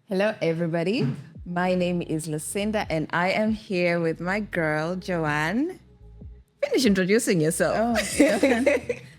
Hello, everybody. My name is Lucinda, and I am here with my girl, Joanne. Finish introducing yourself. Oh, yeah.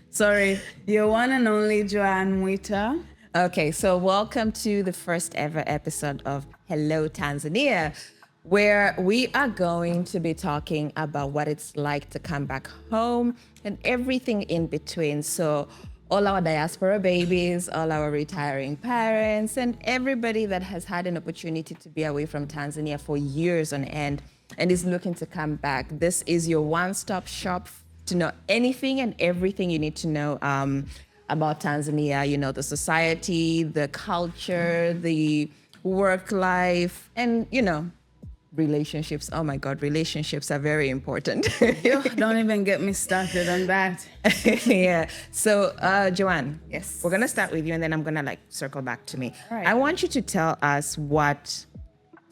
Sorry. Your one and only Joanne Mwita. Okay, so welcome to the first ever episode of Hello, Tanzania, where we are going to be talking about what it's like to come back home and everything in between. So, all our diaspora babies, all our retiring parents, and everybody that has had an opportunity to be away from Tanzania for years on end and is looking to come back. This is your one-stop shop to know anything and everything you need to know about Tanzania. You know, the society, the culture, the work life, and, relationships. Oh my God, relationships are very important. Yo, don't even get me started on that. Yeah. So, Joanne. Yes. We're going to start with you and then I'm going to circle back to me. All right. I want you to tell us what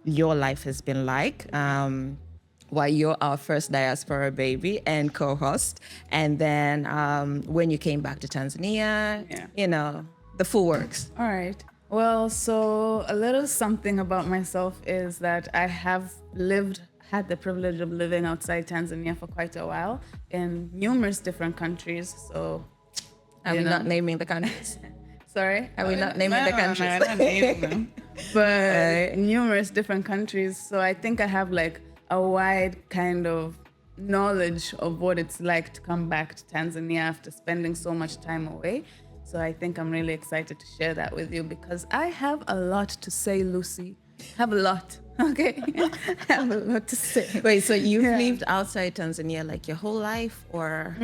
your life has been like while you're our first diaspora baby and co-host. And then when you came back to Tanzania, the full works. All right. Well, so a little something about myself is that I have had the privilege of living outside Tanzania for quite a while in numerous different countries. So, Are we not naming the countries? Sorry? Are we not naming the countries? No, not naming them. But numerous different countries. So I think I have a wide kind of knowledge of what it's like to come back to Tanzania after spending so much time away. So I think I'm really excited to share that with you because I have a lot to say, Lucy. Have a lot. Okay. I have a lot to say. Wait, so you've lived outside Tanzania like your whole life or?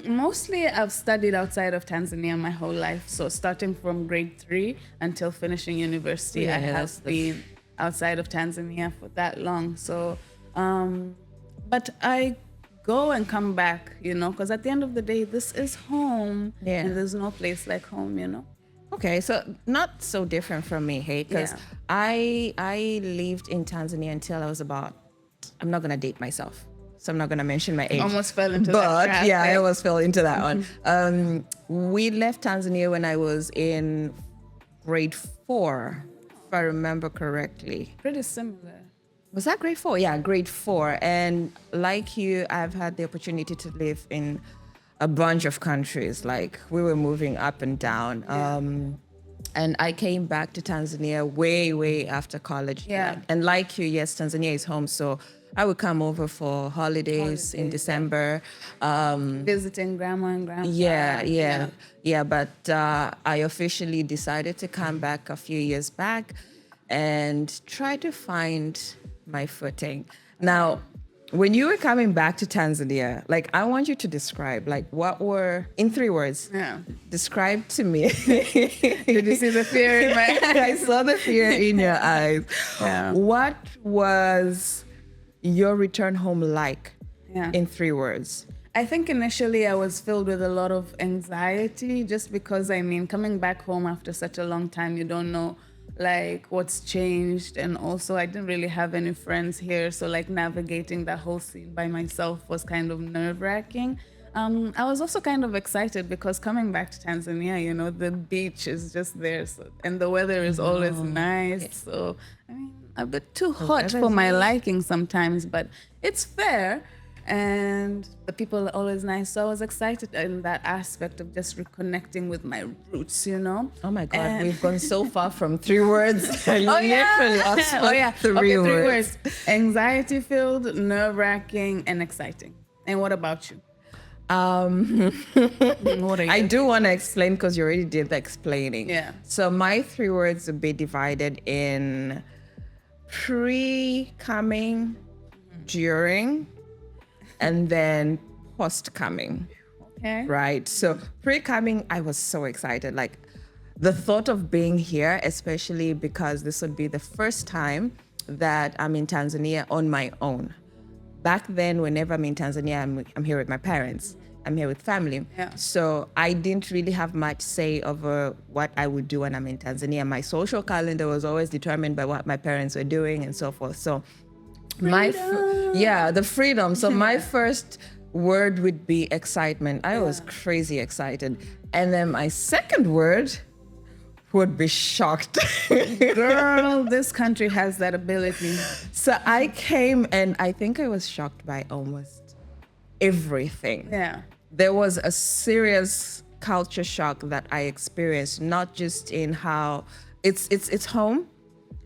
Mostly I've studied outside of Tanzania my whole life. So starting from grade 3 until finishing university, I have been outside of Tanzania for that long. So, but I go and come back, because at the end of the day, this is home. Yeah. And there's no place like home. Okay, so not so different from me, hey, because I lived in Tanzania until I was I'm not going to date myself, so I'm not going to mention my age. Almost fell into that trap, yeah, I right? almost fell into that one. We left Tanzania when I was in grade 4, if I remember correctly. Pretty similar. Was that grade 4? Yeah, grade 4. And like you, I've had the opportunity to live in a bunch of countries. Like we were moving up and down. And I came back to Tanzania way after college. Yeah. And like you, yes, Tanzania is home. So I would come over for holidays in December. Visiting grandma and grandpa. Yeah. But I officially decided to come back a few years back and try to find my footing. Now, when you were coming back to Tanzania, I want you to describe, what were, in 3 words, describe to me. Did you see the fear in my eyes? I saw the fear in your eyes. Yeah. What was your return home like in 3 words? I think initially I was filled with a lot of anxiety just because, coming back home after such a long time, you don't know what's changed, and also I didn't really have any friends here, so navigating that whole scene by myself was kind of nerve-wracking. I was also kind of excited because coming back to Tanzania, the beach is just there, and the weather is always nice. So a bit too hot for my liking sometimes, but it's fair. And the people are always nice. So I was excited in that aspect of just reconnecting with my roots, Oh my God, we've gone so far from 3 words. Literally, three words. Anxiety-filled, nerve-wracking, and exciting. And what about you? What are you? I do want to explain because you already did the explaining. Yeah. So my 3 words would be divided in pre-coming, during, and then post-coming. Okay. Right. So pre-coming, I was so excited. The thought of being here, especially because this would be the first time that I'm in Tanzania on my own. Back then, whenever I'm in Tanzania, I'm here with my parents. I'm here with family. Yeah. So I didn't really have much say over what I would do when I'm in Tanzania. My social calendar was always determined by what my parents were doing and so forth. So the freedom. So my first word would be excitement. I was crazy excited. And then my second word would be shocked. Girl, this country has that ability. So I came and I think I was shocked by almost everything. Yeah. There was a serious culture shock that I experienced, not just in how it's home.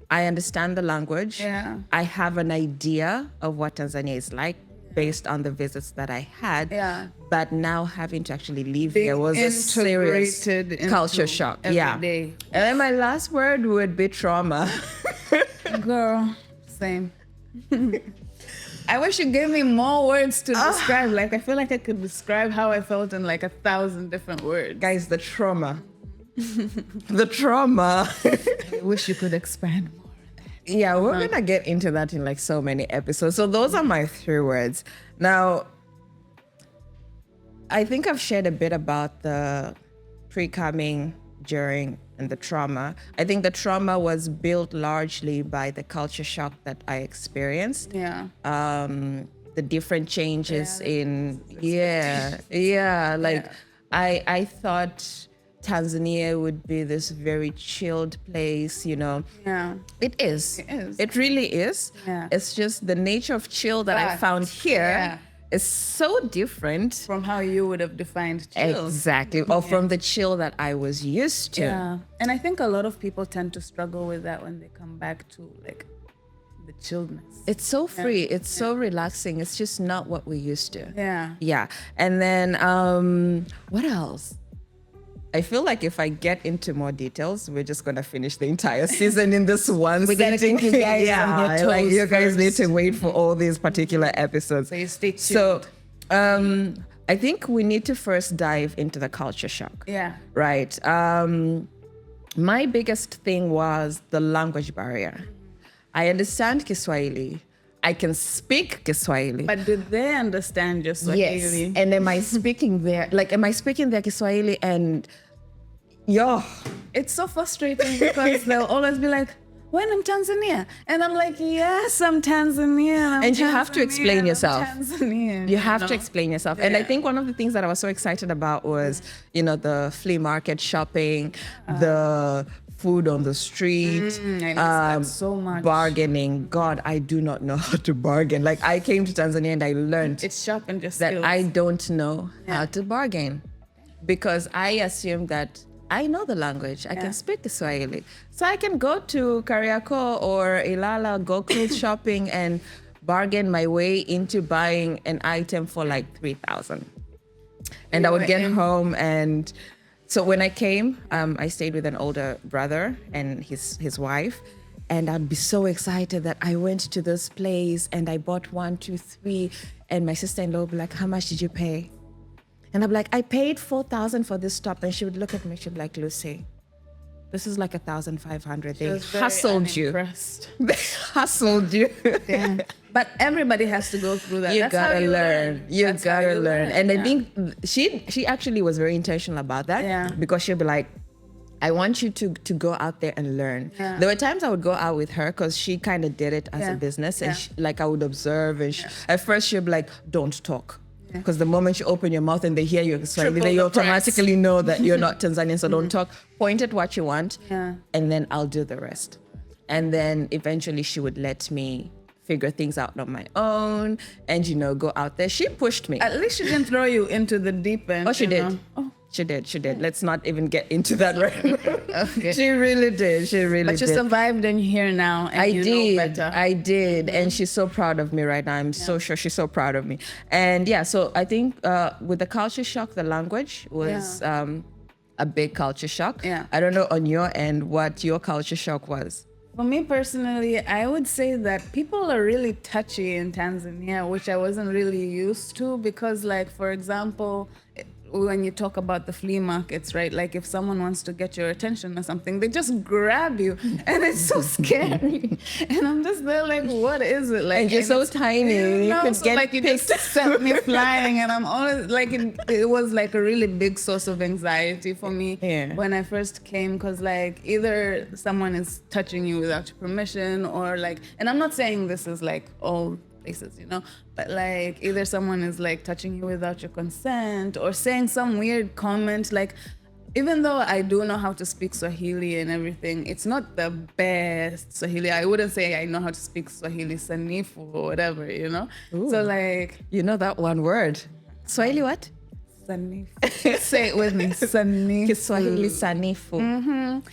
I understand the language. Yeah. I have an idea of what Tanzania is like based on the visits that I had. Yeah. But now having to actually live Being here was a serious integrated culture into shock. every Yeah. day. And then my last word would be trauma. Girl, same. I wish you gave me more words to describe. Like, I feel like I could describe how I felt in like 1,000 different words. Guys, the trauma. The trauma. I wish you could expand more. Yeah, we're gonna get into that in like so many episodes. So those are my 3 words. Now, I think I've shared a bit about the pre-coming, during, and the trauma. I think the trauma was built largely by the culture shock that I experienced. Yeah. The different changes in Yeah. I thought Tanzania would be this very chilled place, you know. Yeah. It is. It is. It really is. Yeah. It's just the nature of chill that I But, found here yeah. is so different. From how you would have defined chill. Exactly. Or from the chill that I was used to. Yeah. And I think a lot of people tend to struggle with that when they come back to like the chilledness. It's so free. It's so relaxing. It's just not what we're used to. Yeah. Yeah. And then what else? I feel like if I get into more details, we're just gonna finish the entire season in this one We gotta sitting. keep you guys on your like toes you guys need first. to wait for all these particular episodes. So you stay tuned. So, I think we need to first dive into the culture shock. Yeah. Right. My biggest thing was the language barrier. I understand Kiswahili. I can speak Kiswahili. But do they understand your Swahili? Yes. And am I speaking their Kiswahili and It's so frustrating because they'll always be like, when I'm Tanzania. And I'm like, yes, I'm Tanzanian. And you have to explain yourself. Tanzanian. You have to explain yourself. And I think one of the things that I was so excited about was, you know, the flea market shopping, the food on the street, I miss that so much. bargaining. God, I do not know how to bargain. Like I came to Tanzania and I learned It's sharpened your that skills. I don't know how to bargain because I assume that I know the language. I can speak Kiswahili. So I can go to Kariako or Ilala, go clothes shopping and bargain my way into buying an item for like 3,000. And I would get home and so when I came, I stayed with an older brother and his wife. And I'd be so excited that I went to this place and I bought 1, 2, 3. And my sister-in-law would be like, how much did you pay? And I'd be like, I paid 4,000 for this top. And she would look at me, she'd be like, Lucy, this is like 1,500. They hustled you. They hustled you. Yeah. But everybody has to go through that. You That's how gotta learn. You That's how gotta you learn. And I think she actually was very intentional about that. Yeah. Because she'd be like, I want you to go out there and learn. Yeah. There were times I would go out with her because she kind of did it as a business. And like I would observe. And at first she'd be like, don't talk. Because the moment you open your mouth and they hear you Swahili, they automatically know that you're not Tanzanian. So don't talk. Point at what you want. And then I'll do the rest. And then eventually she would let me figure things out on my own and, you know, go out there. She pushed me. At least she didn't throw you into the deep end. Oh, she did. know? Oh. She did. Let's not even get into that right now. Okay. She really did. But you survived and you're here now. And I did. And she's so proud of me right now. I'm so sure she's so proud of me. And yeah, so I think with the culture shock, the language was a big culture shock. Yeah. I don't know on your end what your culture shock was. For me personally, I would say that people are really touchy in Tanzania, which I wasn't really used to because, like, for example, when you talk about the flea markets, right? Like if someone wants to get your attention or something, they just grab you and it's so scary. And I'm just there like, what is it? Like, And you're so tiny. You could so get like you picked. just sent me flying and I'm always like, it was like a really big source of anxiety for me when I first came. Cause like either someone is touching you without your permission or like, and I'm not saying this is like all places, you know, but like either someone is like touching you without your consent or saying some weird comment. Like even though I do know how to speak Swahili and everything, it's not the best Swahili. I wouldn't say I know how to speak Swahili sanifu or whatever, you know? Ooh. So like... You know that one word. Swahili what? Sanifu. Say it with me. Sanifu. Kiswahili sanifu.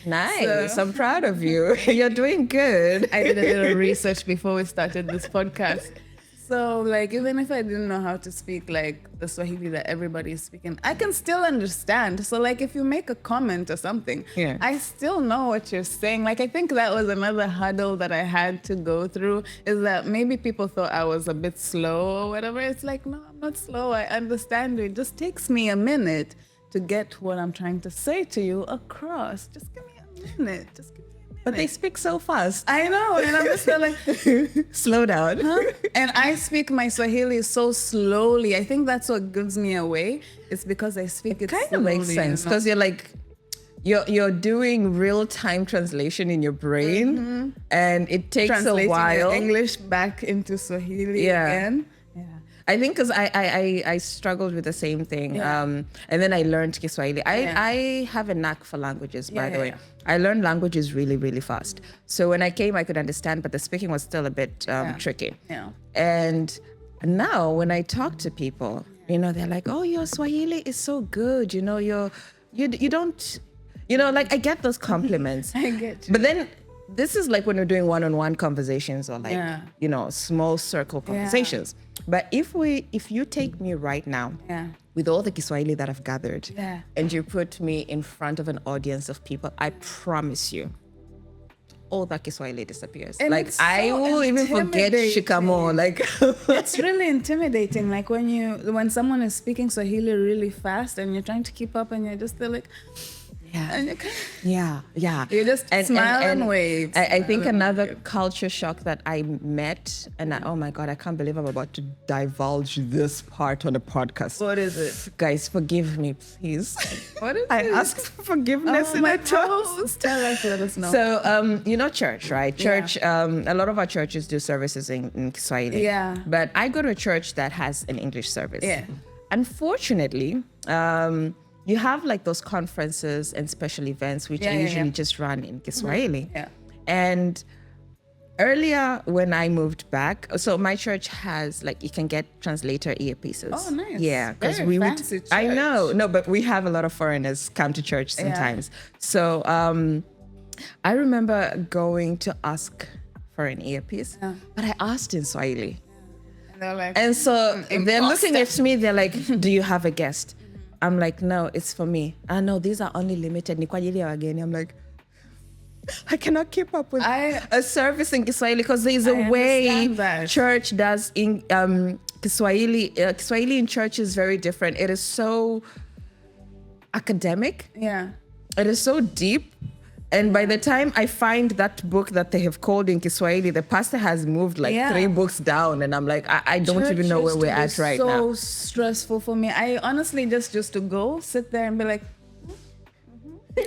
Nice. So, I'm proud of you. You're doing good. I did a little research before we started this podcast. So, like, even if I didn't know how to speak, like, the Swahili that everybody is speaking, I can still understand. So, like, if you make a comment or something, I still know what you're saying. Like, I think that was another hurdle that I had to go through, is that maybe people thought I was a bit slow or whatever. It's like, no, I'm not slow. I understand you. It just takes me a minute to get what I'm trying to say to you across. Just give me a minute. Just give me a minute. But they speak so fast. I know, and I'm just like, slow down. Huh? And I speak my Swahili so slowly. I think that's what gives me away. It's because I speak it kind slowly. of makes sense because you're like, you're doing real time translation in your brain, and it takes Translating a while. English back into Swahili again. I think because I struggled with the same thing. And then I learned Kiswahili. I have a knack for languages, by the way. I learned languages really, really fast. So when I came, I could understand, but the speaking was still a bit tricky. And now when I talk to people, you know, they're like, oh, your Swahili is so good. You know, you don't, you know, like I get those compliments. I get you. But then this is like when we're doing one-on-one conversations or like, you know, small circle conversations. But if you take me right now with all the Kiswahili that I've gathered and you put me in front of an audience of people, I promise you, all that Kiswahili disappears. And like I will even forget shikamo. Like it's really intimidating. Like when someone is speaking Swahili really fast and you're trying to keep up and you're just still like, yeah. You just smile and wave. I think another culture shock that I met, and oh my God, I can't believe I'm about to divulge this part on a podcast. What is it? Guys, forgive me, please. What is I it? ask for forgiveness in my toes. Tell us, let us know. So, you know, church, right? Church, a lot of our churches do services in Kiswahili. Yeah. But I go to a church that has an English service. Yeah. Unfortunately, you have like those conferences and special events, which are usually just run in Kiswahili. And earlier when I moved back, so my church has like, you can get translator earpieces. Oh, nice. Yeah. Because we would, church. I know, no, but we have a lot of foreigners come to church sometimes. So I remember going to ask for an earpiece, but I asked in Swahili. And they're like, and so they're looking at me, they're like, do you have a guest? I'm like, no, it's for me. No, these are only limited. Ni kwa ajili ya wageni. I'm like, I cannot keep up with a service in Kiswahili because there's a way church does in Kiswahili. Kiswahili in church is very different. It is so academic. Yeah. It is so deep. And by the time I find that book that they have called in Kiswahili, the pastor has moved like 3 books down. And I'm like, I don't even know where we're at right now. So stressful for me. I honestly just used to go, sit there and be like,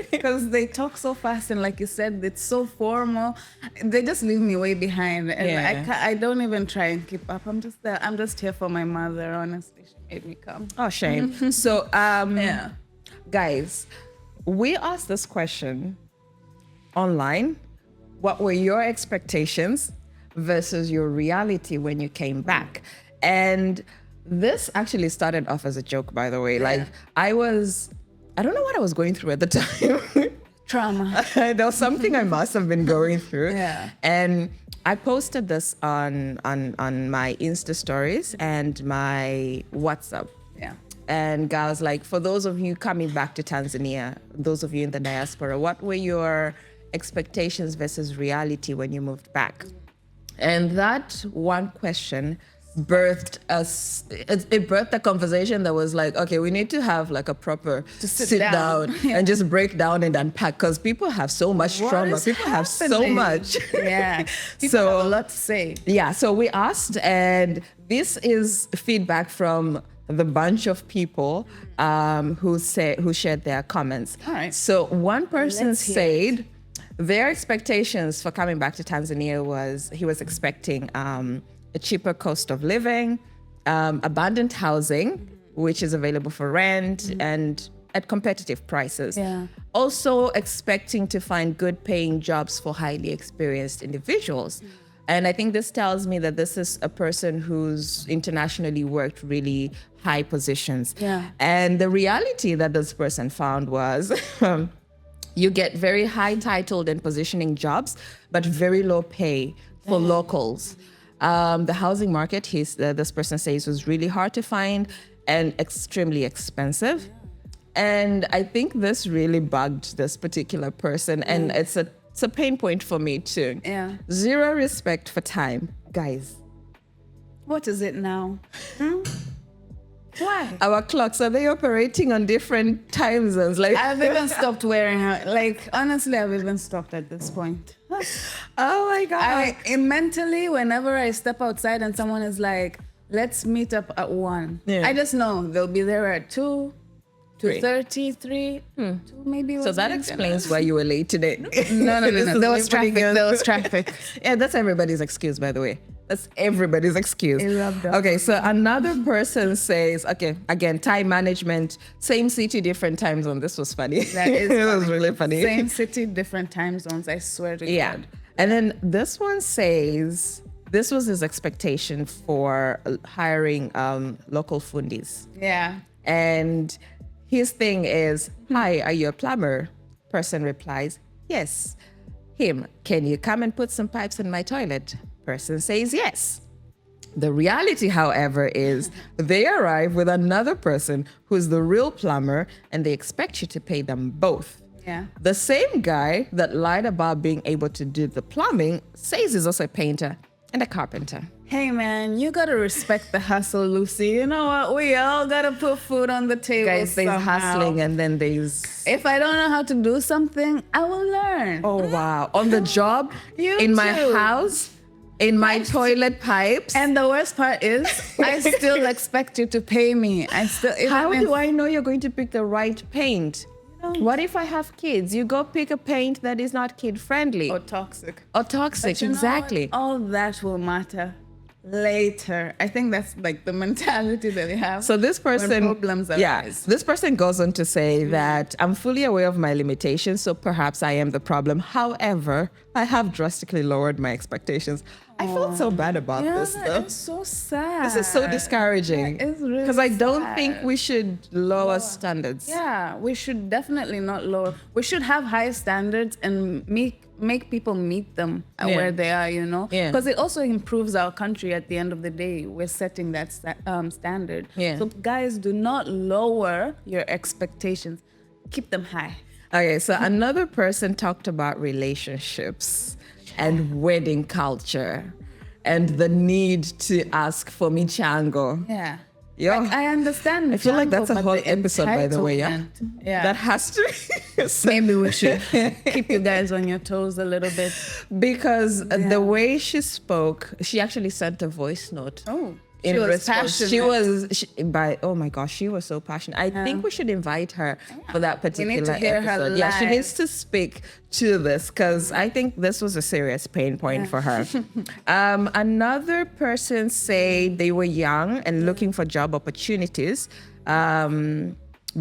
because they talk so fast. And like you said, it's so formal. They just leave me way behind. And I don't even try and keep up. I'm just there. I'm just here for my mother, honestly. She made me come. Oh, shame. So, guys, we asked this question online. What were your expectations versus your reality when you came back? And this actually started off as a joke, by the way. Like I don't know what I was going through at the time. Trauma. There was something I must have been going through. And I posted this on my Insta stories and my WhatsApp. And I was like, for those of you coming back to Tanzania, those of you in the diaspora, what were your expectations versus reality when you moved back? And that one question birthed a conversation that was like, okay, we need to have like a proper sit down and just break down and unpack, because people have so much trauma. People have so much. People have a lot to say. Yeah, so we asked, and this is feedback from the bunch of people who shared their comments. All right. So one person said their expectations for coming back to Tanzania was, he was expecting a cheaper cost of living, abundant housing, which is available for rent, and at competitive prices. Yeah. Also expecting to find good paying jobs for highly experienced individuals. And I think this tells me that this is a person who's internationally worked really high positions. Yeah. And the reality that this person found was you get very high titled and positioning jobs, but very low pay for locals. The housing market, this person says, was really hard to find and extremely expensive. And I think this really bugged this particular person. And it's a pain point for me too. Yeah. Zero respect for time, guys. What is it now? Why? Our clocks, are they operating on different time zones? Like, I've even stopped wearing it. Like, honestly, I've even stopped at this point. oh my God. Mentally, whenever I step outside and someone is like, let's meet up at 1, Yeah. I just know they'll be there at 2, 2:30, 3, 2 maybe. So that explains why you were late today. No. This is There was traffic. everybody else. There was traffic. Yeah, that's everybody's excuse, by the way. That's everybody's excuse. It rubbed off. Okay, so another person says, okay, again, time management, same city, different time zone. This was funny. That is It was funny. really funny. Same city, different time zones. I swear to Yeah. God. And then this one says, this was his expectation for hiring local fundis. Yeah. And his thing is, hi, are you a plumber? Person replies, yes. Him, can you come and put some pipes in my toilet? Person says yes. The reality, however, is they arrive with another person who's the real plumber and they expect you to pay them both. Yeah. The same guy that lied about being able to do the plumbing says he's also a painter and a carpenter. Hey man, you gotta respect the hustle, Lucy. You know what? We all gotta put food on the table. Guys, there's somehow. hustling and then there's... If I don't know how to do something, I will learn. Oh, wow. On the job, You in my too. house, in my toilet pipes. And the worst part is, I still expect you to pay me. How do I know you're going to pick the right paint? What if I have kids? You go pick a paint that is not kid friendly Or toxic. or toxic. But you know Exactly. what? All that will matter later. I think that's like the mentality that they have. So this person, when problems yeah, arise. this person goes on to say that I'm fully aware of my limitations, so perhaps I am the problem. However, I have drastically lowered my expectations. I felt so bad about Yeah, this though. it's so sad. This is so discouraging. Yeah, it's really because I don't sad. think we should lower standards. Yeah, we should definitely not lower. We should have high standards and make people meet them at Yeah. where they are, you know? Yeah. Because it also improves our country at the end of the day. We're setting that standard. Yeah. So guys, do not lower your expectations. Keep them high. Okay, so another person talked about relationships and wedding culture and the need to ask for michango. Yeah. Yo, I understand. I feel like that's a but whole the episode, by the way. Yeah, entitlement- Yeah. that has to be Maybe we should keep you guys on your toes a little bit. because the way she spoke, she actually sent a voice note. Oh, In she was response, passionate. oh my gosh, she was so passionate. I think we should invite her for that particular need to hear her episode. Yeah, she live. needs to speak to this because I think this was a serious pain point for her. Another person said they were young and looking for job opportunities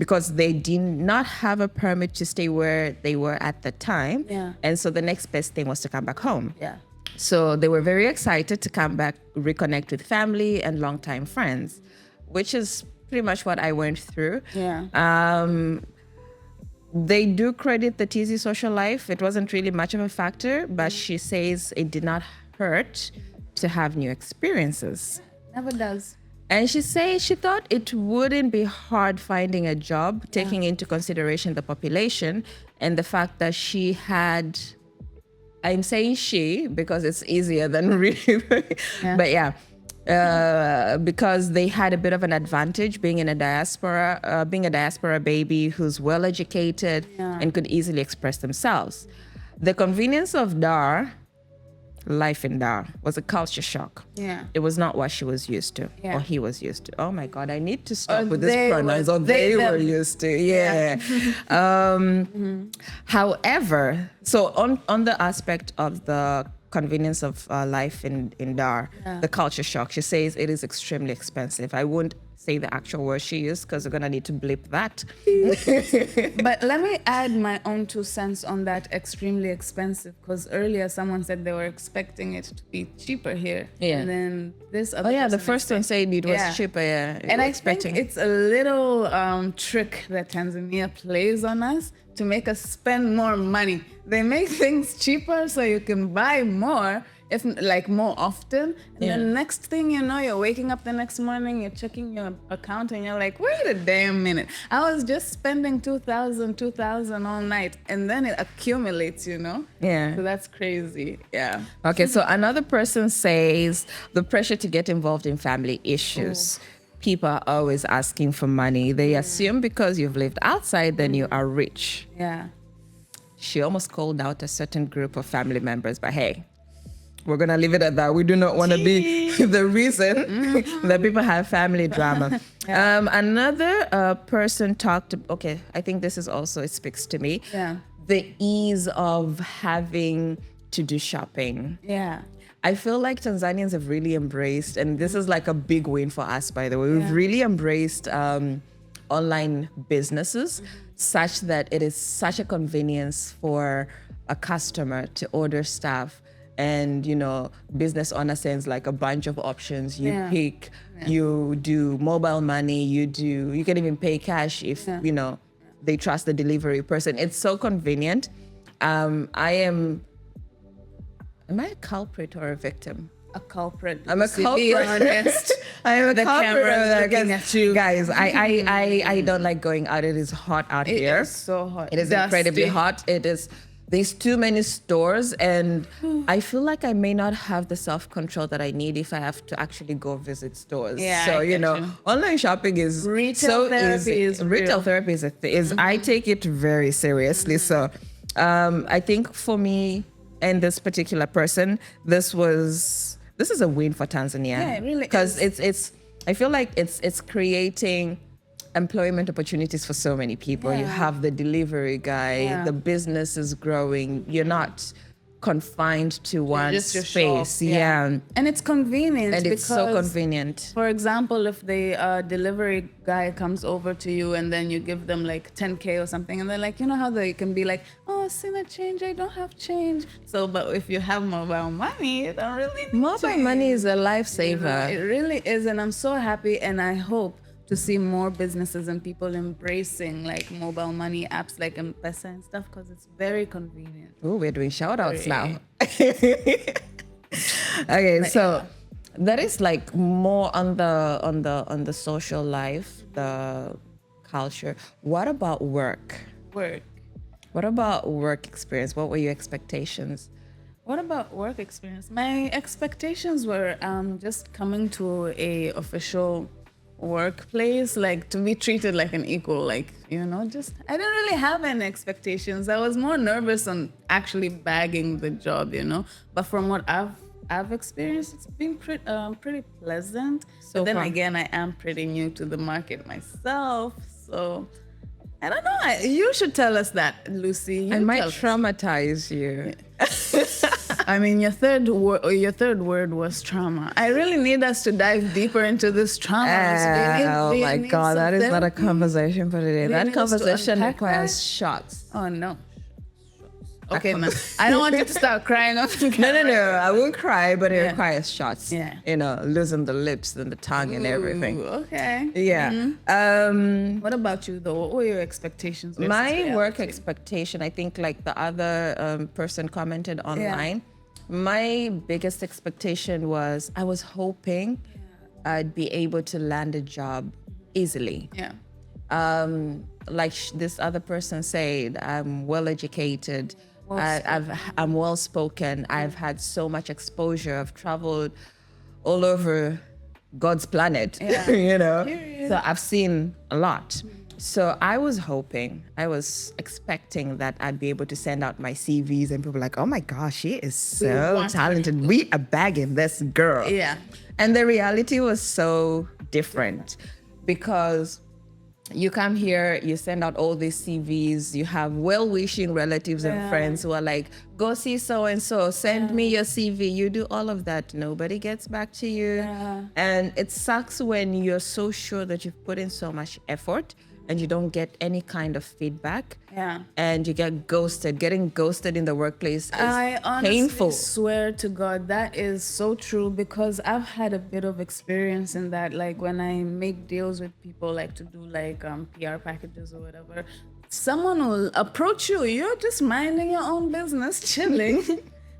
because they did not have a permit to stay where they were at the time. Yeah. And so the next best thing was to come back home. Yeah. So they were very excited to come back, reconnect with family and longtime friends, which is pretty much what I went through. Yeah. They do credit the TZ social life. It wasn't really much of a factor, but she says it did not hurt to have new experiences. Never does. And she says she thought it wouldn't be hard finding a job, taking into consideration the population and the fact that she had... I'm saying she because it's easier than really, but yeah, because they had a bit of an advantage being in a diaspora, being a diaspora baby who's well educated and could easily express themselves. The convenience of Dar, life in Dar, was a culture shock. Yeah. It was not what she was used to Yeah. or he was used to. Oh my God, I need to stop Or with this they pronouns. were- Or they were them. used to. Yeah. However, so on the aspect of the convenience of life in Dar, the culture shock, she says it is extremely expensive. I won't say the actual word she used because we're gonna need to blip that. But let me add my own 2 cents on that extremely expensive, because earlier someone said they were expecting it to be cheaper here. Yeah. And then this other Oh yeah, the person first one said it was Yeah. cheaper. Yeah, And I think it's a little trick that Tanzania plays on us to make us spend more money. They make things cheaper so you can buy more, if like more often. And Yeah. the next thing you know, you're waking up the next morning, you're checking your account, and you're like, wait a damn minute. I was just spending 2,000 all night, and then it accumulates, you know? Yeah. So that's crazy. Yeah. Okay, so another person says the pressure to get involved in family issues. People are always asking for money. They assume because you've lived outside, then you are rich. Yeah. She almost called out a certain group of family members, but hey, we're gonna leave it at that. We do not want to be the reason that people have family drama. Another person talked. Okay, I think this is also, it speaks to me. Yeah. The ease of having to do shopping. Yeah. I feel like Tanzanians have really embraced, and this is like a big win for us, by the way. We've Yeah. really embraced online businesses such that it is such a convenience for a customer to order stuff. And, you know, business owner sends like a bunch of options. You Yeah. pick, you do mobile money, you can even pay cash if, you know, they trust the delivery person. It's so convenient. Am I a culprit or a victim? A culprit. I'm a To be culprit. honest. I am a The culprit. camera's looking Guys, at you. guys, I don't like going out. It is hot out It here. is so hot. It is Dusty. incredibly hot. It is. There's too many stores, and I feel like I may not have the self-control that I need if I have to actually go visit stores. Yeah, so I you get know, you. online shopping is Retail so therapy easy. is Retail real. therapy is a thing. I take it very seriously. So, I think for me and this particular person, this is a win for Tanzania. Yeah, it really because is. it's I feel like it's creating employment opportunities for so many people. You Yeah. have the delivery guy, Yeah. the business is growing. You're not confined to one Just your shop, space. Yeah. And it's convenient. And it's so because, convenient. For example, if the delivery guy comes over to you and then you give them like 10K or something, and they're like, you know how they can be like, oh, see my change, I don't have change. So, but if you have mobile money, you don't really need Mobile change. money is a You know, lifesaver. it really is, and I'm so happy, and I hope to see more businesses and people embracing like mobile money apps like M-Pesa and stuff, because it's very convenient. Oh, we're doing shout outs Sorry. now. Okay, so that is like more on the social life, the culture. What about work? Work. What about work experience? What were your expectations? What about work experience? My expectations were just coming to a official workplace, like to be treated like an equal, like, you know, just I didn't really have any expectations. I was more nervous on actually bagging the job, you know. But from what I've experienced, it's been pretty pleasant. So But then far. again, I am pretty new to the market myself, so I don't know. You should tell us that, Lucy. You I might tell us. traumatize you. I mean, your third word was trauma. I really need us to dive deeper into this trauma. Oh Do you my need God, some that is not a therapy? conversation for today. you That need us to conversation unpack requires that? shots. Oh no. Okay, man. I don't want you to start crying. No. I won't cry, but it Yeah. requires shots. Yeah. You know, losing the lips and the tongue and everything. Ooh, okay. Yeah. What about you, though? What were your expectations? versus My work reality? expectation, I think, like the other person commented online, my biggest expectation was I was hoping I'd be able to land a job easily. Yeah. Like this other person said, I'm well educated. I'm well spoken. I've had so much exposure. I've traveled all over God's planet, Yeah. you know. Period. So I've seen a lot. So I was expecting that I'd be able to send out my CVs and people were like, oh my gosh, she is so want her. talented. We are bagging this girl. Yeah. And the reality was so different because you come here, you send out all these CVs, you have well-wishing relatives and friends who are like, go see so-and-so, send me your CV. You do all of that. Nobody gets back to you. And it sucks when you're so sure that you've put in so much effort and you don't get any kind of feedback. And you get ghosted. Getting ghosted in the workplace is I honestly painful. swear to God, that is so true, because I've had a bit of experience in that. Like when I make deals with people, like to do like PR packages or whatever, someone will approach you. You're just minding your own business, chilling.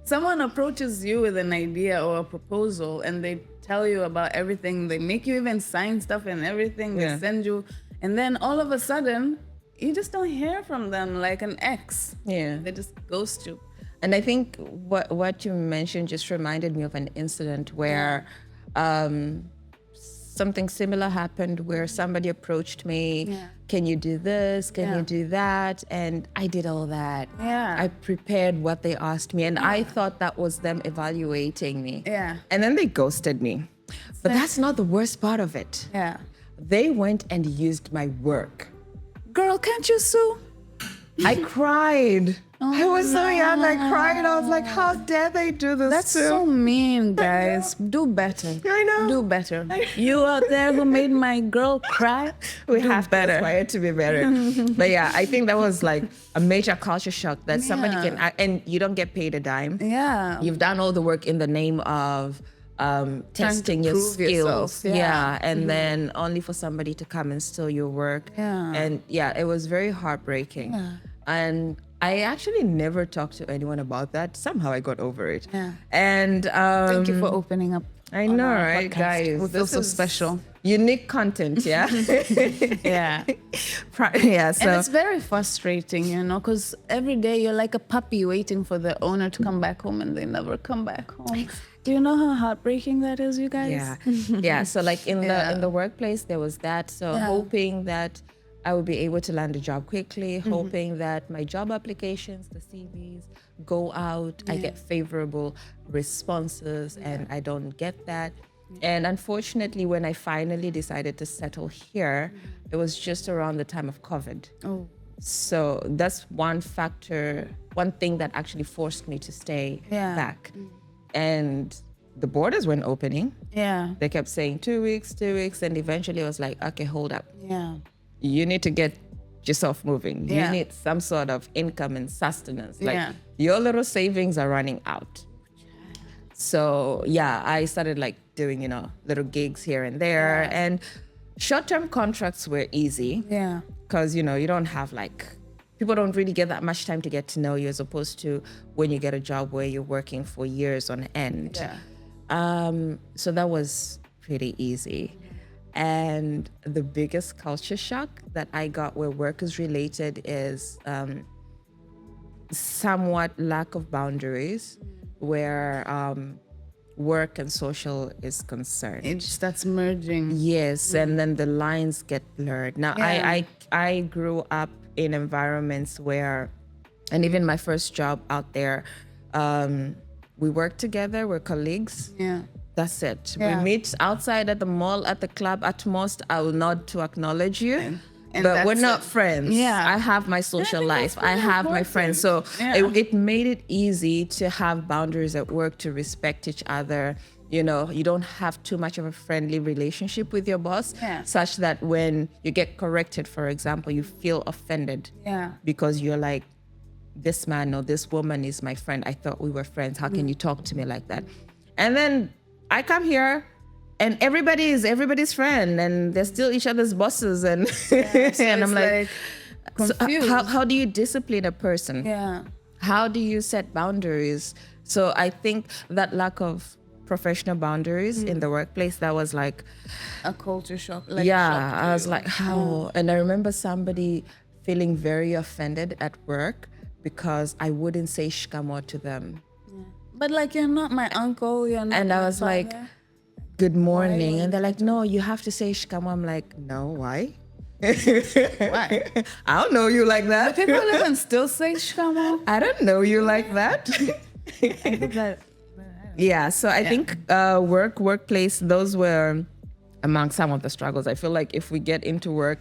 Someone approaches you with an idea or a proposal, and they tell you about everything. They make you even sign stuff and everything. They send you, and then all of a sudden, you just don't hear from them, like an ex. They just ghost you. And I think what you mentioned just reminded me of an incident where something similar happened, where somebody approached me, can you do this? Can you do that? And I did all that. I prepared what they asked me, and I thought that was them evaluating me. And then they ghosted me. But that's not the worst part of it. They went and used my work. Girl, can't you sue? I cried. I was so young, I cried. I was like, how dare they do this? That's so mean, guys. Do better. I know. Do better. You out there who made my girl cry, We do have better. to aspire to be better. But yeah, I think that was like a major culture shock that somebody can, and you don't get paid a dime. You've done all the work in the name of testing your prove yourself. skills. And then only for somebody to come and steal your work. And it was very heartbreaking. And I actually never talked to anyone about that. Somehow I got over it. And Thank you for opening up. I on know, our right, podcast. guys? We feel This so is special. Unique content, yeah. Yeah. Yeah. So And it's very frustrating, you know, because every day you're like a puppy waiting for the owner to come back home, and they never come back home. Do you know how heartbreaking that is, you guys? yeah. So like in the workplace, there was that. So hoping that I would be able to land a job quickly, hoping that my job applications, the CVs, go out, I get favorable responses, and I don't get that. And unfortunately, when I finally decided to settle here, it was just around the time of COVID. So that's one factor, one thing that actually forced me to stay back. And the borders weren't opening. They kept saying 2 weeks, 2 weeks. And eventually I was like, okay, hold up. You need to get yourself moving. You need some sort of income and sustenance. Like your little savings are running out. So I started like doing, little gigs here and there. And short-term contracts were easy. Because, you don't have people don't really get that much time to get to know you, as opposed to when you get a job where you're working for years on end. So that was pretty easy. And the biggest culture shock that I got where work is related is somewhat lack of boundaries where work and social is concerned. It just starts merging. Yes, and then the lines get blurred. Now, I grew up in environments where, and even my first job out there, we work together, we're colleagues. That's it. We meet outside at the mall, at the club. At most, I will nod to acknowledge you. But we're not friends. I have my social life. I have my friends. So it made it easy to have boundaries at work, to respect each other. You don't have too much of a friendly relationship with your boss, such that when you get corrected, for example, you feel offended because you're like, this man or this woman is my friend. I thought we were friends. How can you talk to me like that? And then I come here and everybody is everybody's friend, and they're still each other's bosses. And, So and I'm like confused. So how do you discipline a person? How do you set boundaries? So I think that lack of professional boundaries in the workplace, that was like a culture shock. I was like, how? And I remember somebody feeling very offended at work because I wouldn't say shikamo to them. But you're not my uncle, you're not And my I was father. like, good morning. And they're like, no, you have to say shikamo. I'm like, no, why? Why? I don't know you like that. People even still say shikamo. I don't know you like that. So I think workplace, those were among some of the struggles. I feel like if we get into work,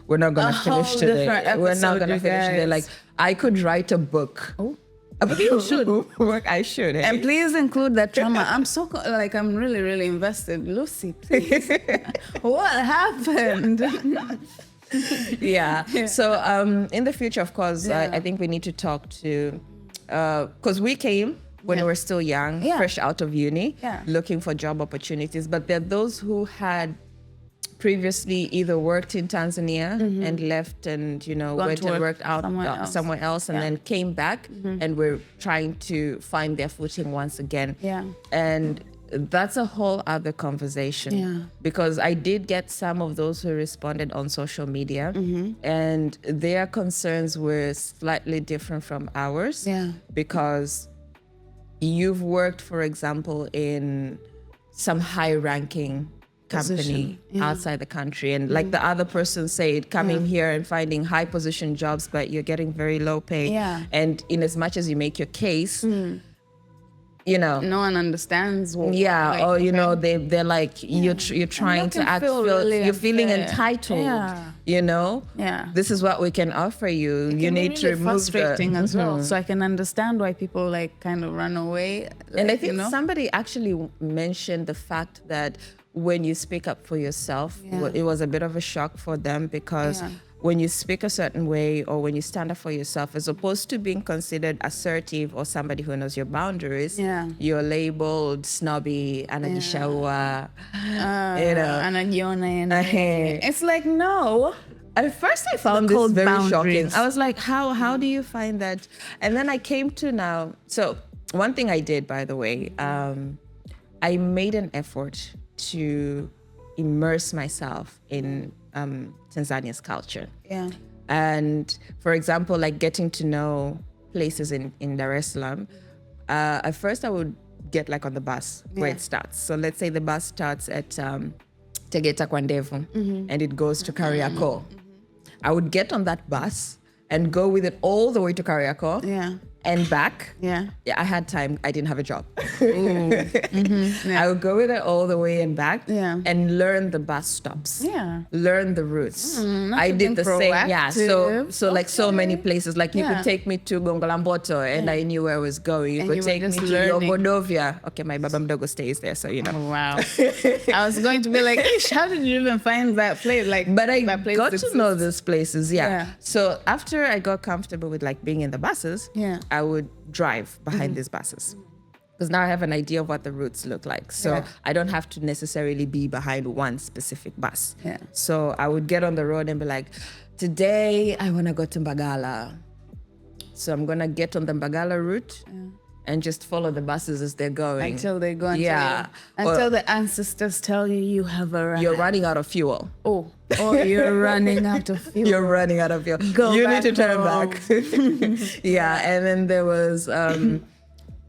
we're not going to finish whole today. different We're not episode, going to you finish today. guys. Like, I could write a book. Oh. You should work. I should. Eh? And please include that trauma. I'm really, really invested. Lucy, please. What happened? Yeah. So in the future, of course, Yeah. I think we need to talk to, because we came when we were still young, Yeah. fresh out of uni, Yeah. looking for job opportunities. But there are those who had previously either worked in Tanzania and left and, went to and work worked out somewhere else. and Yeah. then came back and were trying to find their footing once again. Yeah. And that's a whole other conversation. Yeah. Because I did get some of those who responded on social media and their concerns were slightly different from ours. Yeah. Because you've worked, for example, in some high ranking company Position, yeah. outside the country. And like the other person said, coming here and finding high position jobs, but you're getting very low pay. Yeah. And in as much as you make your case, No one understands. What, they're like you're trying to act, you're feeling unfair. entitled. Yeah. Yeah. This is what we can offer you. You need to remove frustrating as well. So I can understand why people like kind of run away. And I like, think somebody actually mentioned the fact that when you speak up for yourself, it was a bit of a shock for them because when you speak a certain way or when you stand up for yourself, as opposed to being considered assertive or somebody who knows your boundaries, you're labeled snobby, anagishawa, anajiona. It's like, no. At first I found this called very boundaries. shocking. I was like, how do you find that? And then I came to now. So one thing I did, by the way, I made an effort to immerse myself in Tanzania's culture. Yeah. And for example, like getting to know places in Dar es Salaam, at first I would get like on the bus where it starts. So let's say the bus starts at Tegeta Kwandevu and it goes to Kariakoo. I would get on that bus and go with it all the way to Kariakoo. Yeah. And back. Yeah. I had time. I didn't have a job. I would go with it all the way and back and learn the bus stops. Yeah. Learn the routes. I did the same. Yeah. So like so many places. Like you could take me to Gongolamboto and I knew where I was going. You could take me to Yogodovia. Okay, my Baba Mdogo stays there, so Wow. I was going to be like, Ish, how did you even find that place? But I got to know these places. Yeah. So after I got comfortable with like being in the buses, I would drive behind these buses because now I have an idea of what the routes look like. So I don't have to necessarily be behind one specific bus. Yeah. So I would get on the road and be like, today I want to go to Mbagala. So I'm going to get on the Mbagala route and just follow the buses as they're going. Until they go until the ancestors tell you have a ride. You're running out of fuel. Oh, you're running out of fuel. You're running out of fuel. You need to turn back. And then there was,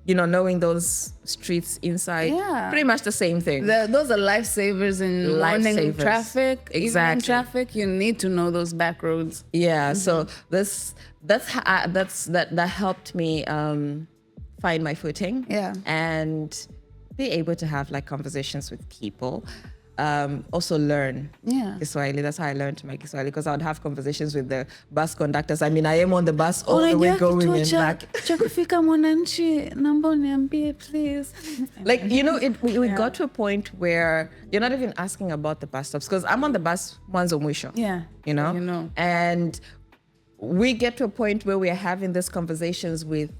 knowing those streets inside. Yeah. Pretty much the same thing. Those are lifesavers in morning traffic. Exactly. Evening traffic, you need to know those back roads. Yeah. So that helped me find my footing. Yeah. And be able to have like conversations with people. Also learn Kiswahili. That's how I learned my Kiswahili, because I would have conversations with the bus conductors. I mean, I am on the bus all the way going and back. Chakufika mwananchi, naomba uniambie, please. Like, we got to a point where you're not even asking about the bus stops, because I'm on the bus mwanzo mwisho. Yeah. And we get to a point where we are having these conversations with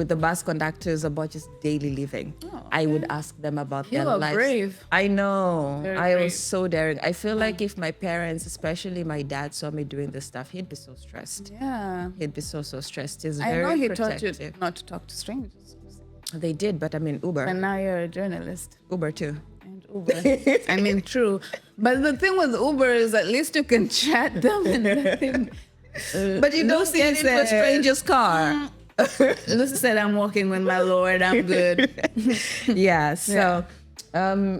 the bus conductors about just daily living. I would ask them about their lives. You are brave. I know. Very I brave. was so daring. I feel like if my parents, especially my dad, saw me doing this stuff, he'd be so stressed. Yeah. He'd be so stressed. He's I very know he protective. taught you not to talk to strangers. They did, but I mean, Uber. And now you're a journalist. Uber too. And Uber. I mean, true. But the thing with Uber is at least you can chat them and nothing. But you don't get into a stranger's car. Lucy said, I'm walking with my Lord, I'm good. So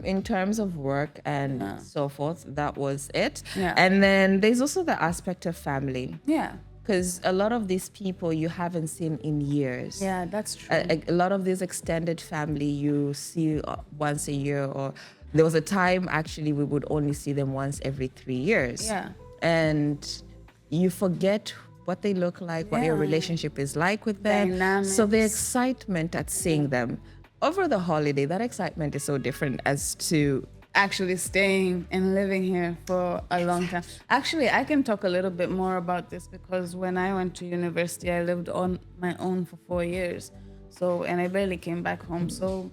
in terms of work and so forth, that was it. Yeah. And then there's also the aspect of family. Yeah. Because a lot of these people you haven't seen in years. Yeah, that's true. A lot of this extended family you see once a year, or There was a time actually we would only see them once every 3 years. Yeah. And you forget what they look like, what your Yeah. relationship is like with them. So the Dynamics. excitement at seeing them over the holiday, that excitement is so different as to Actually staying and living here for a long time. Actually, I can talk a little bit more about this because when I went to university, I lived on my own for 4 years. So, and I barely came back home. So,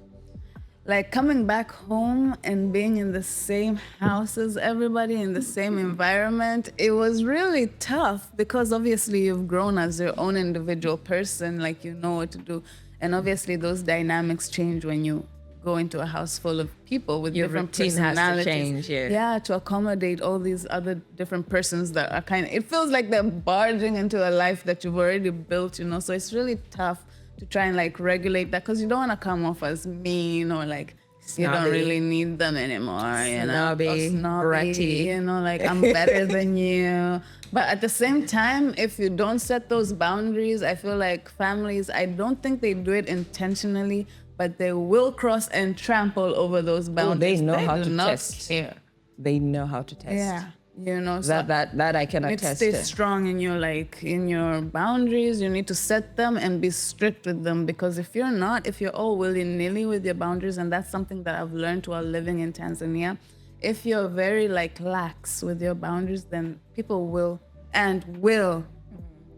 like coming back home and being in the same house as everybody in the same environment, it was really tough because obviously you've grown as your own individual person, like you know what to do. And obviously those dynamics change when you go into a house full of people with your different routine has to personalities. change. Yeah, to accommodate all these other different persons that are kind of, it feels like they're barging into a life that you've already built, you know? So it's really tough to try and like regulate that because you don't want to come off as mean or like you don't Snobby. really need them anymore, you know? Snobby, Or snobby, bratty. you know, like I'm better than you. But at the same time, if you don't set those boundaries, I feel like families, I don't think they do it intentionally, but they will cross and trample over those Oh, boundaries. they know how do to not test. care. They know how to test. Yeah, you know, so That I can you need to attest stay to. strong in your in your boundaries. You need to set them and be strict with them because if you're not, if you're all willy-nilly with your boundaries, and that's something that I've learned while living in Tanzania, if you're very like lax with your boundaries, then people will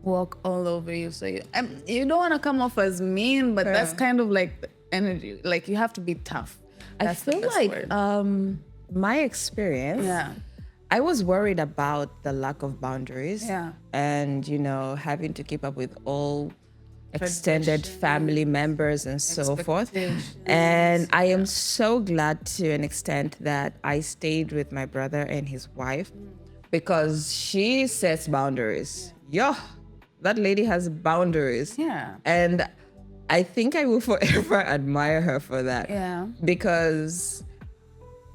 walk all over you. So you don't want to come off as mean, but that's kind of like the energy. Like you have to be tough. That's the I feel best like word. my experience, Yeah. I was worried about the lack of boundaries. Yeah. And, you know, having to keep up with all extended family members and so forth. Expectations. And I am so glad to an extent that I stayed with my brother and his wife because she sets boundaries. Yo, that lady has boundaries. Yeah. And I think I will forever admire her for that. Yeah. Because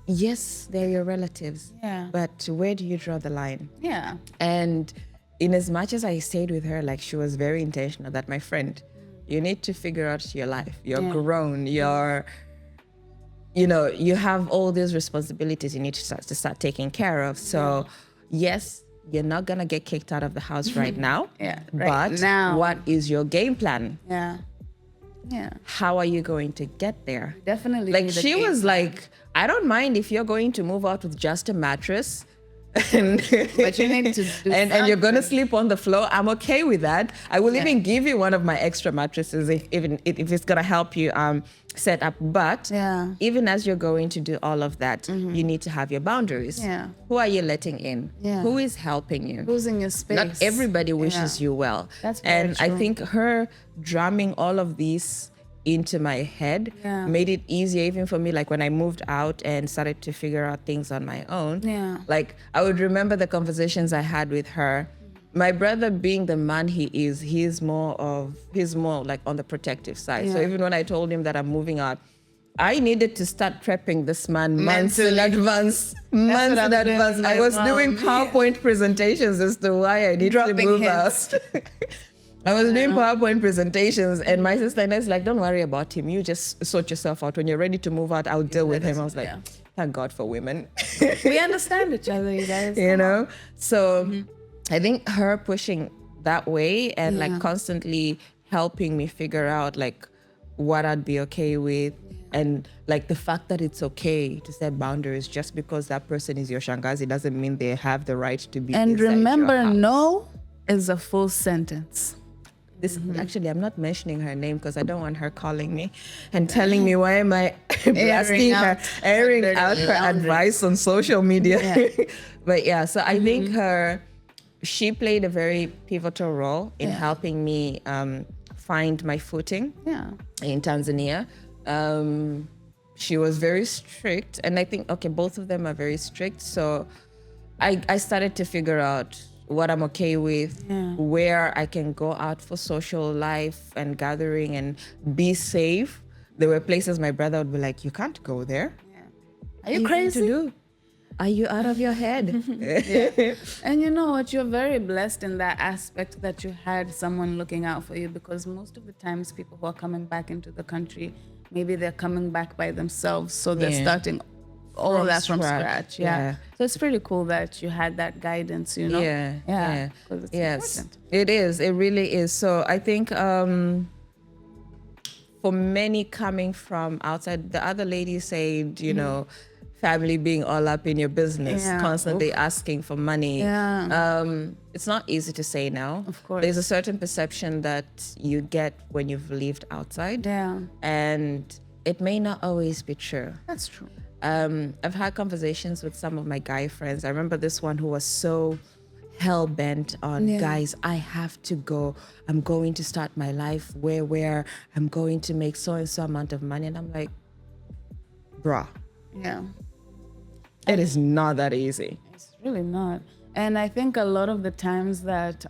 yes, they're your relatives. Yeah. But where do you draw the line? Yeah. And in as much as I stayed with her, like she was very intentional that my friend, you need to figure out your life. You're grown. You have all these responsibilities you need to start taking care of. So yes, you're not gonna get kicked out of the house right now. Yeah, right But now. what is your game plan? Yeah. Yeah. How are you going to get there? Definitely. Like need a she game was plan. like, I don't mind if you're going to move out with just a mattress. And, But you need to do and you're gonna something. sleep on the floor. I'm okay with that. I will even give you one of my extra mattresses if it's gonna help you set up. But Yeah. even as you're going to do all of that, you need to have your boundaries. Yeah. Who are you letting in? Yeah. Who is helping you? Who's in your space? Not everybody wishes you well. That's very and I true. think her drumming all of these into my head Yeah. made it easier even for me, like when I moved out and started to figure out things on my own. Yeah. Like I would remember the conversations I had with her. My brother, being the man he is, he's more like on the protective side. So Yeah. even when I told him that I'm moving out, I needed to start prepping this man months in Mentally. advance. what Months in I'm doing advance. with I my was mom. doing PowerPoint presentations as to why I need to Dropping move hints. out. I was doing PowerPoint presentations, and my sister Inez like, "Don't worry about him. You just sort yourself out. When you're ready to move out, I'll deal with him." I was like, Yeah. "Thank God for women." We understand each other, you guys. You know. So I think her pushing that way and like constantly helping me figure out like what I'd be okay with, and like the fact that it's okay to set boundaries just because that person is your shangazi doesn't mean they have the right to be. And inside your remember, house. no is a full sentence. This actually, I'm not mentioning her name because I don't want her calling me and telling me why am I blasting her, airing out her advice on social media. But yeah, so I think she played a very pivotal role in helping me find my footing in Tanzania. She was very strict, and I think both of them are very strict. So I started to figure out what I'm okay with, where I can go out for social life and gathering and be safe. There were places my brother would be like, "You can't go there. Are you What are you crazy? to do? Are you out of your head?" And you know what? You're very blessed in that aspect that you had someone looking out for you, because most of the times people who are coming back into the country, maybe they're coming back by themselves. So they're starting all of that from scratch. scratch. Yeah. So it's pretty cool that you had that guidance, you know? Yeah. 'Cause it's Yes, important. it is. It really is. So I think for many coming from outside, the other lady said, you know, family being all up in your business, Yeah. constantly asking for money. Yeah. It's not easy to say now. Of course. There's a certain perception that you get when you've lived outside. Yeah. And it may not always be true. That's true. I've had conversations with some of my guy friends. I remember this one who was so hell bent on, guys, I have to go. I'm going to start my life where I'm going to make so and so amount of money. And I'm like, bruh, Yeah. it is not that easy. It's really not. And I think a lot of the times that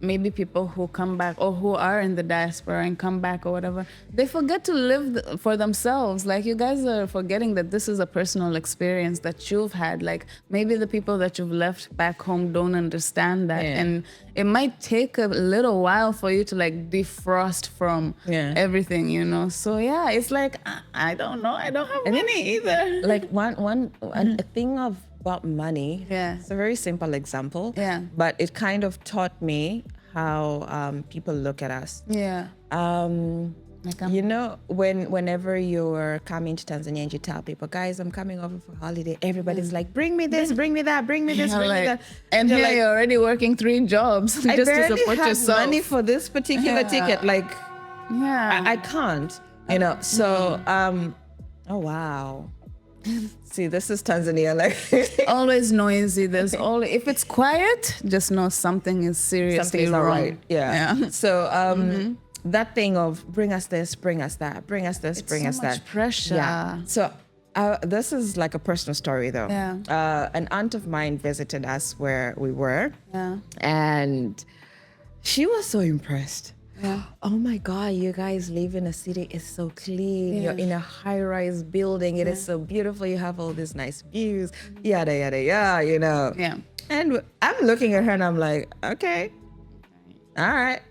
maybe people who come back or who are in the diaspora and come back or whatever, they forget to live for themselves. Like, you guys are forgetting that this is a personal experience that you've had. Like, maybe the people that you've left back home don't understand that. Yeah. And it might take a little while for you to like defrost from everything, you know? So yeah, it's like, I don't know. I don't have money either. Like a thing about money. Yeah. It's a very simple example. Yeah. But it kind of taught me how people look at us. Yeah. You know, whenever you're coming to Tanzania and you tell people, guys, I'm coming over for holiday, everybody's like, bring me this, bring me that, bring me this, bring me that. And you're here like, you're already working 3 jobs just I to barely support have yourself. money for this particular ticket. Like, Yeah. I can't, you know. So, oh wow. See, this is Tanzania. Like, Always noisy. There's always, if it's quiet, just know something is seriously something's not wrong. right. Yeah. So, that thing of bring us this, bring us that, bring us this, bring so us much that. pressure. Yeah. So, this is like a personal story, though. Yeah. An aunt of mine visited us where we were, Yeah. and she was so impressed. Yeah. Oh my God, you guys live in a city, it's so clean. You're in a high-rise building, it is so beautiful. You have all these nice views, yada, yada, yada, you know. Yeah. And I'm looking at her and I'm like, okay, all right,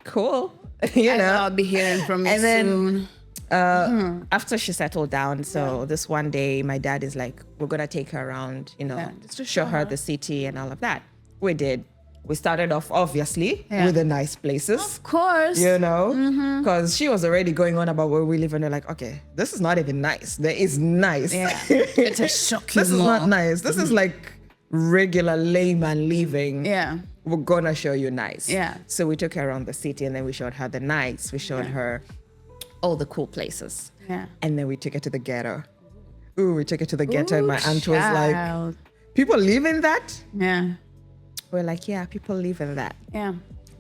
cool. You know. I'll be hearing from you And then, soon. after she settled down, so this one day, my dad is like, we're gonna take her around, you know, just to show her the city and all of that. We did. We started off, obviously, Yeah. with the nice places. Of course. You know, because she was already going on about where we live, and they're like, okay, this is not even nice. There is nice. Yeah. It's a shock you This is more. not nice. This is like regular layman living. Yeah. We're gonna show you nice. Yeah. So we took her around the city, and then we showed her the nights. We showed her all the cool places. Yeah. And then we took her to the ghetto. Ooh, we took her to the ghetto, and my aunt was like, Child. people live in that? Yeah. We're like, yeah, people live in that. Yeah.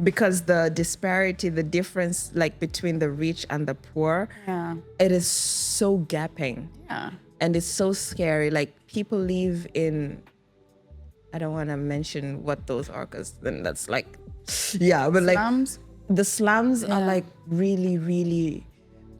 Because the disparity, the difference like between the rich and the poor, Yeah. it is so gapping. Yeah. And it's so scary. Like, people live in, I don't want to mention what those are, because then that's like, yeah, but like Slums? the slums are like really, really,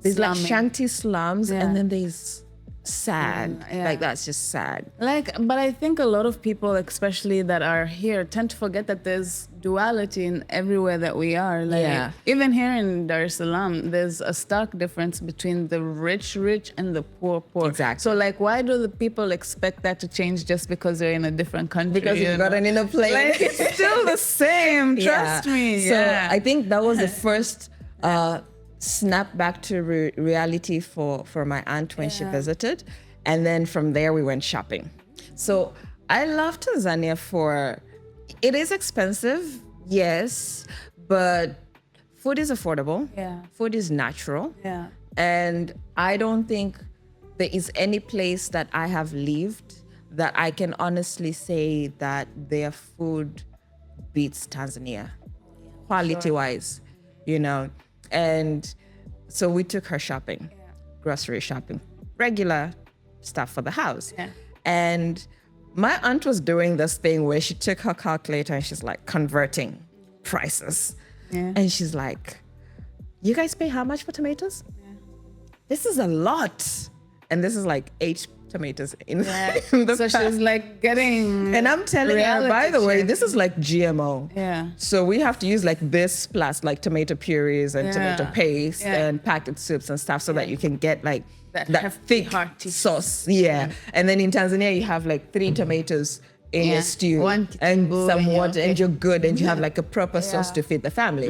there's like Slummy. shanty slums, Yeah. and then there's sad. Yeah. Like, that's just sad. Like, but I think a lot of people, especially that are here, tend to forget that there's duality in everywhere that we are. Like, Yeah. even here in Dar es Salaam, there's a stark difference between the rich and the poor. Exactly. So, like, why do the people expect that to change just because they're in a different country? Because you you've got know? an inner plane. Like, it's still the same. Trust me. So Yeah. I think that was the first snap back to reality for my aunt when she visited. And then from there, we went shopping. So I love Tanzania for, it is expensive, yes, but food is affordable. Yeah. Food is natural. Yeah. And I don't think there is any place that I have lived that I can honestly say that their food beats Tanzania, quality-wise, you know. And so we took her shopping, grocery shopping, regular stuff for the house. Yeah. And my aunt was doing this thing where she took her calculator and she's like converting prices. Yeah. And she's like, you guys pay how much for tomatoes? This is a lot. And this is like 8 tomatoes in, Yeah. in the So pack. she's like getting. And I'm telling her, by the way, reality this is like GMO. Yeah. So we have to use like this plus like tomato purees and tomato Yeah. paste Yeah. and packet soups and stuff so that you can get like That that hefty, thick hearty sauce. Yeah. And then in Tanzania, you have like 3 tomatoes in Yeah. your stew One and kitunguu some and you're water and okay. you're good and you have like a proper sauce Yeah. to feed the family.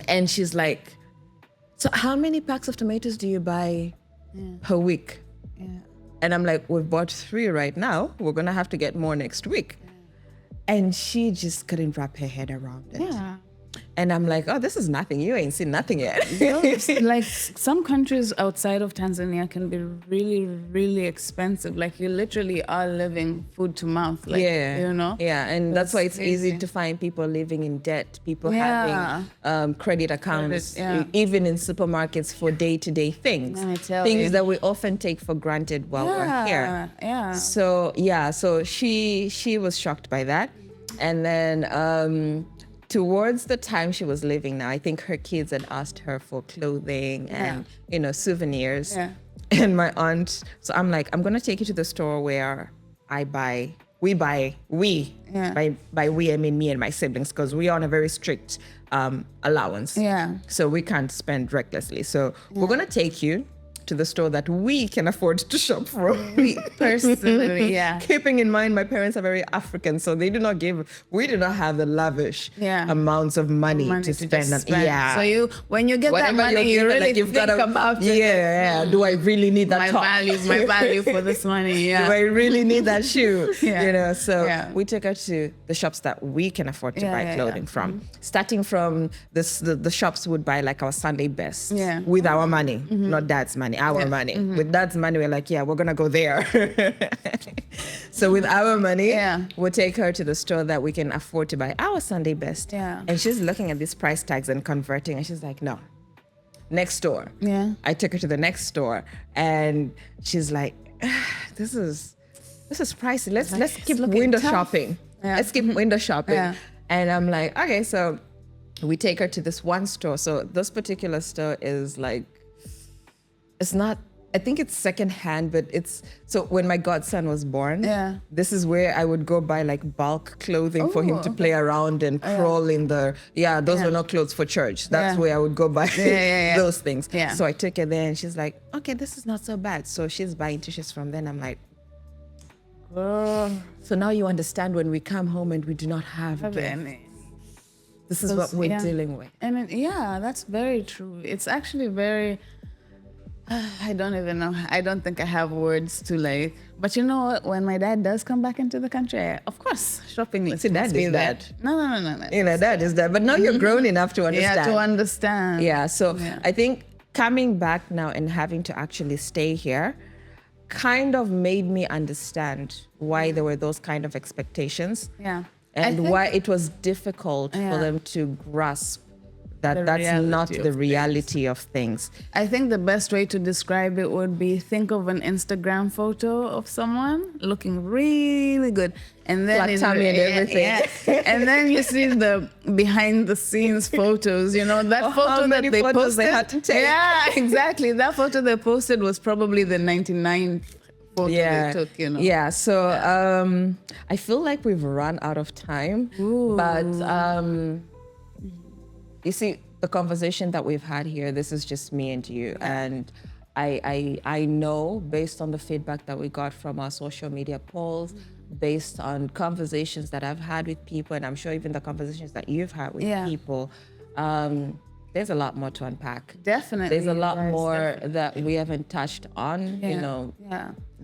And she's like, so how many packs of tomatoes do you buy per week? Yeah. And I'm like, we've bought 3 right now. We're going to have to get more next week. And she just couldn't wrap her head around it. Yeah. And I'm like, oh, this is nothing. You ain't seen nothing yet. Like some countries outside of Tanzania can be really, really expensive. Like you literally are living food to mouth. Like, you know? Yeah, and that's why it's easy crazy. to find people living in debt, people Yeah. having credit accounts, yeah. even in supermarkets for day-to-day things. Let me tell things you. that we often take for granted while we're here. Yeah. So she was shocked by that. And then towards the time she was leaving now, I think her kids had asked her for clothing and, souvenirs. Yeah. And my aunt, so I'm like, I'm going to take you to the store where by we, by we I mean me and my siblings, because we are on a very strict allowance. Yeah. So we can't spend recklessly. So we're going to take you to the store that we can afford to shop from. Personally, yeah. Keeping in mind, my parents are very African, so we do not have the lavish amounts of money to spend. just spend. Yeah. So when you get Whatever that money, you given, really like, you've think gotta, about it. Yeah. Do I really need that My top? value for this money. Yeah. Do I really need that shoe? Yeah. So Yeah. we took her to the shops that we can afford to buy clothing from. Mm-hmm. Starting from the shops would buy like our Sunday best with our money, not dad's money, our money. With dad's money, we're like, we're gonna go there. So with our money, we'll take her to the store that we can afford to buy our Sunday best. Yeah. And she's looking at these price tags and converting, and she's like, no. Next store. Yeah. I took her to the next store, and she's like, this is pricey. Let's keep window shopping. Yeah. Let's keep window shopping. Yeah. And I'm like, okay, so we take her to this one store. So this particular store is like, it's not, I think it's secondhand, but so when my godson was born, this is where I would go buy like bulk clothing for him to play around and crawl in the, those were not clothes for church. That's where I would go buy those things. Yeah. So I took her there and she's like, okay, this is not so bad. So she's buying tissues from there. And I'm like, so now you understand when we come home and we do not have any. This is what we're dealing with. And that's very true. It's actually very, I don't even know. I don't think I have words to like, but you know what? When my dad does come back into the country, of course, shopping list must be there. No. That is that. But now you're grown enough to understand. Yeah, to understand. Yeah, so I think coming back now and having to actually stay here kind of made me understand why there were those kind of expectations. Yeah. And why it was difficult for them to grasp that that's not the reality of things. I think the best way to describe it would be think of an Instagram photo of someone looking really good. And then Flat tummy and everything. And then you see the behind the scenes photos, that photo that they posted. They had to take. Yeah, exactly. That photo they posted was probably the 99th photo they took, Yeah, so I feel like we've run out of time. But you see, the conversation that we've had here, this is just me and you. And I know, based on the feedback that we got from our social media polls, based on conversations that I've had with people, and I'm sure even the conversations that you've had with people, there's a lot more to unpack. Definitely. There's a lot more that we haven't touched on,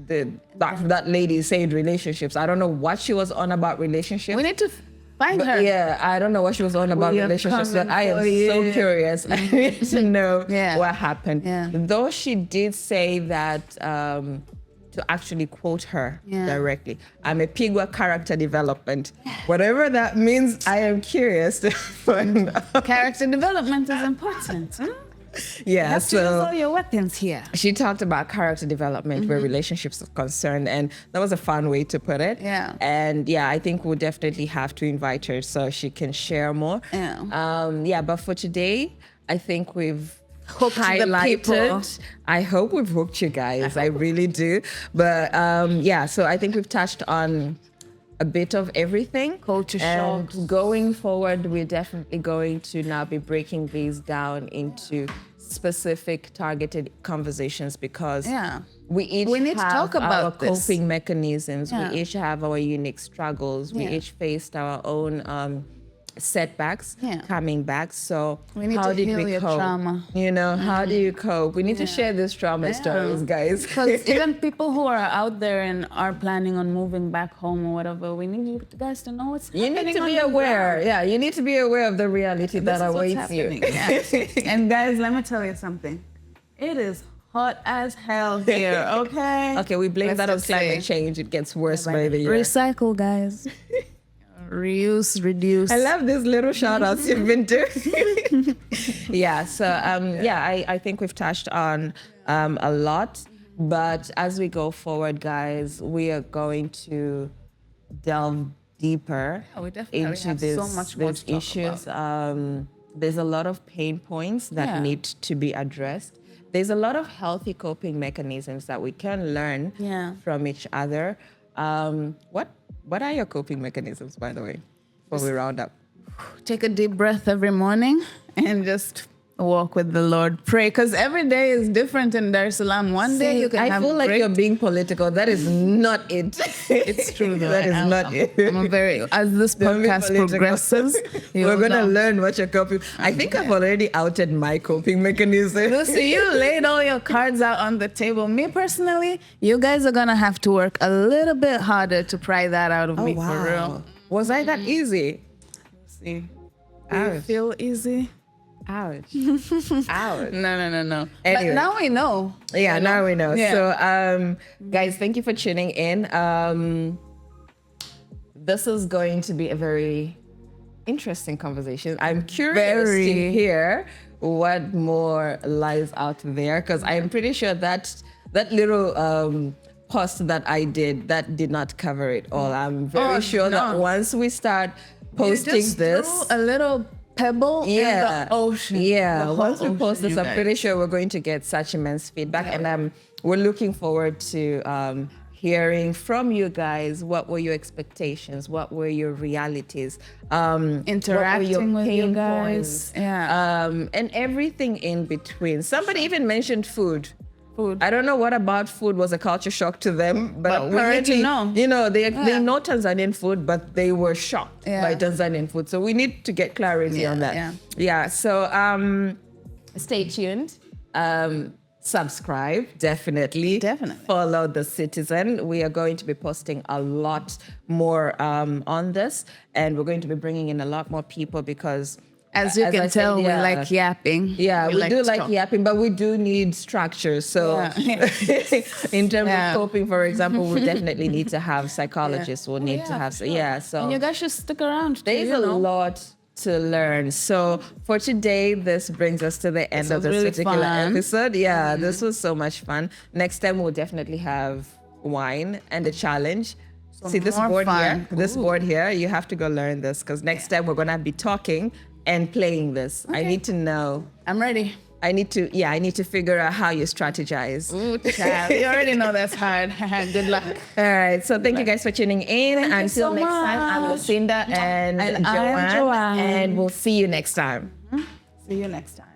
that lady saying relationships. I don't know what she was on about relationships. We need to find her. Yeah, I don't know what she was on about relationships, but I am so curious. I need to know what happened. Yeah. Though she did say that, to actually quote her directly, I'm a pigwa character development. Whatever that means, I am curious to find out. Character development is important. Yeah, You have to use all your weapons here. She talked about character development where relationships are concerned, and that was a fun way to put it. Yeah. And I think we'll definitely have to invite her so she can share more. Yeah. But for today, I think we've hooked the people. highlighted. I hope we've hooked you guys. I really do. But yeah, so I think we've touched on a bit of everything. Culture and shocks. going forward, we're definitely going to now be breaking these down into specific targeted conversations because Yeah. we each We need to have talk about our this. coping mechanisms. Yeah. We each have our unique struggles. We Yeah. each faced our own setbacks Yeah. coming back. So We need how to did heal we your cope? trauma. You know, how do you cope? We need to share these trauma stories, guys. Because even people who are out there and are planning on moving back home or whatever, we need you guys to know what's You happening. need to on be the aware. ground. Yeah, you need to be aware of the reality This that is what's awaits you. happening. Yeah. And guys, let me tell you something. It is hot as hell here, okay? Okay, we blame Let's that on just climate say- change. It gets worse by the year. Recycle, guys. Reuse, reduce. I love these little shout outs you've been doing. Yeah, so I think we've touched on a lot. But as we go forward, guys, we are going to delve deeper Yeah, we definitely into have this, so much more these to talk issues. There's a lot of pain points that Yeah. need to be addressed. There's a lot of healthy coping mechanisms that we can learn Yeah. from each other. What are your coping mechanisms, by the way, before we round up? Take a deep breath every morning and just walk with the Lord. Pray, because every day is different in Dar es Salaam. One day you can I have feel like great- you're being political. That is not it. It's true though. That is I am. not it. I'm a very, as this Don't be podcast political. progresses, We're going to know. learn what your coping... I think I've already outed my coping mechanism. Lucy, you laid all your cards out on the table. Me personally, you guys are gonna have to work a little bit harder to pry that out of me for real. Was I that easy? See, do you Ouch. feel easy? Ouch. Ouch. No. Anyway. But now we know. Yeah, now we know. Yeah. So, guys, thank you for tuning in. This is going to be a very interesting conversation. I'm curious to Very. hear what more lies out there because I'm pretty sure that little post that I did that did not cover it all. I'm very sure that no. once we start posting You just this. threw a little pebble in the ocean. Yeah, The whole once we post ocean, this, you I'm guys. pretty sure we're going to get such immense feedback, and we're looking forward to hearing from you guys. What were your expectations? What were your realities? Interacting with you guys. Yeah. And everything in between. Somebody even mentioned food. Food. I don't know what about food was a culture shock to them, but we need to apparently, know. you know, they know Tanzanian food, but they were shocked Yeah. by Tanzanian food. So we need to get clarity on that. Yeah. So stay tuned. Subscribe, definitely. Definitely. Follow The Citizen. We are going to be posting a lot more on this, and we're going to be bringing in a lot more people because As you as can I said, tell, we yeah. like yapping. Yeah, we do to like talk. yapping, but we do need structure. So, Yeah. in terms Yeah. of coping, for example, we definitely need to have psychologists. We'll need to have, for sure. yeah. So, And you guys should stick around. too, there's you a know. lot to learn. So, for today, this brings us to the end This of was this really particular fun. episode. Yeah, this was so much fun. Next time, we'll definitely have wine and a challenge. See this more board fun. here? This board here, you have to go learn this because next time we're going to be talking and playing this. I need to know. I'm ready. I need to figure out how you strategize. Ooh, child. You already know that's hard. Good luck. All right. So thank you guys for tuning in. Thank you Until so next time, I'm much. Lucinda and And I'm Joanne. And we'll see you next time. See you next time.